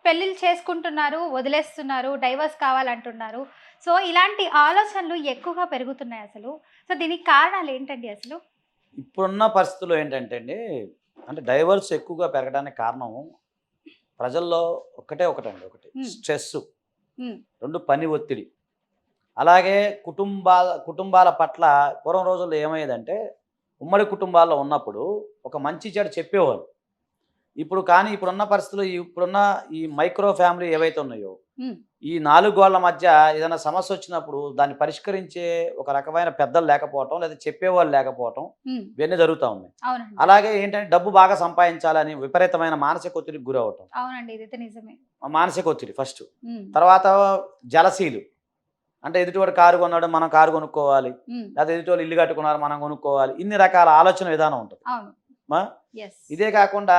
పెళ్ళిళ్ళు చేసుకుంటున్నారు, వదిలేస్తున్నారు, డైవర్స్ కావాలంటున్నారు. సో, ఇలాంటి ఆలోచనలు ఎక్కువగా పెరుగుతున్నాయి అసలు. సో, దీనికి కారణాలు ఏంటండి అసలు? ఇప్పుడున్న పరిస్థితుల్లో ఏంటంటే అండి, అంటే డైవర్స్ ఎక్కువగా పెరగడానికి కారణం ప్రజల్లో ఒకటండి. ఒకటి హ్మ్. స్ట్రెస్సు, హ్మ్. 2 పని ఒత్తిడి. అలాగే కుటుంబాల పట్ల పూర్వం రోజుల్లో ఏమయ్యేదంటే, ఉమ్మడి కుటుంబాల్లో ఉన్నప్పుడు ఒక మంచి చెడు చెప్పేవారు. ఇప్పుడున్న పరిస్థితుల్లో ఇప్పుడున్న ఈ మైక్రో ఫ్యామిలీ ఏవైతే ఉన్నాయో, హ్మ్. ఈ 4 గోడల మధ్య ఏదైనా సమస్యొచ్చినప్పుడు దాన్ని పరిష్కరించే ఒక రకమైన పెద్దలు లేకపోవటం, లేదా చెప్పేవాళ్ళు లేకపోవటం హ్మ్. ఇవన్నీ జరుగుతా ఉన్నాయి. అవునండి. అలాగే ఏంటంటే డబ్బు బాగా సంపాదించాలని విపరీతమైన మానసిక ఒత్తిడికి గురవ్వటం. అవునండి. ఇదైతే నిజమే. మానసిక ఒత్తిడి ఫస్టు. హ్మ్. తర్వాత జలసీలు. అంటే ఎదుటివాడు కారు కొన్నాడు, మనం కారు కొనుక్కోవాలి. హ్మ్. లేకపోతే ఎదుటోళ్ళు ఇల్లు కట్టుకున్నారు, మనం కొనుక్కోవాలి. ఇన్ని రకాల ఆలోచన విధానం ఉంటది. అవును. ఆ! యెస్. ఇదే కాకుండా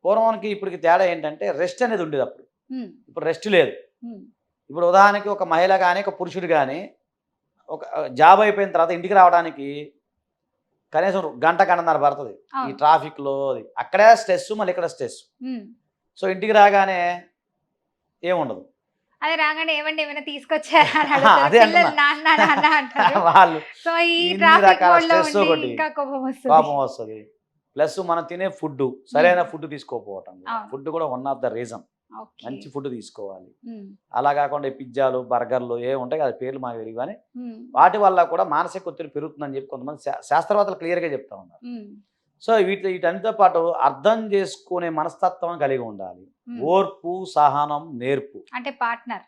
పూర్వానికి ఇప్పటికి తేడా ఏంటంటే రెస్ట్ అనేది ఉండేదప్పుడు. హ్మ్. ఇప్పుడు రెస్ట్ లేదు. హ్మ్. ఇప్పుడు ఉదాహరణకి ఒక మహిళ గాని, ఒక పురుషుడు గాని ఒక జాబ్ అయిపోయిన తర్వాత ఇంటికి రావడానికి కనీసం గంట, గంటన్నర పడతది. ఈ అవును. ట్రాఫిక్‌లో అది. అక్కడే స్ట్రెస్, మళ్ళీ ఇక్కడ స్ట్రెస్. హ్మ్. సో, ఇంటికి రాగానే ఏముండదు. అదే రాగానే ఏవండి ఏమైనా తీసుకొచ్చారా అని అడుగుతారు. అదే అంటున్నా. పిల్లలు నాన్న, నాన్న అంటారు. వాళ్ళు సో, ఈ ఇన్ని ట్రాఫిక్ రకాల మోడ్‌లో స్ట్రెస్ ఉండి ఒకటి. ఇంకా కోపమొస్తది. కోపం వస్తది. ప్లస్ మనం తినే ఫుడ్డు, హ్మ్. సరైన ఫుడ్ తీసుకోకపోవటం కూడా. అవును. ఫుడ్ కూడా one of the reason. Okay. మంచి ఫుడ్ తీసుకోవాలి. హ్మ్. అలా కాకుండా ఈ పిజ్జాలు, బర్గర్‌లు ఏవో ఉంటాయి కదా! పేర్లు మాకు తెలీవు గానీ, హ్మ్. వాటి వల్ల కూడా మానసిక ఒత్తిడి పెరుగుతుందని చెప్పి కొంతమంది శాస్త్రవేత్తలు క్లియర్‌గా చెప్తా ఉన్నారు. హ్మ్. సో, వీటన్నిటితో పాటు అర్థం చేసుకునే మనస్తత్వం కలిగి ఉండాలి. హ్మ్. ఓర్పు, సహనం, నేర్పు. అంటే పార్ట్నర్.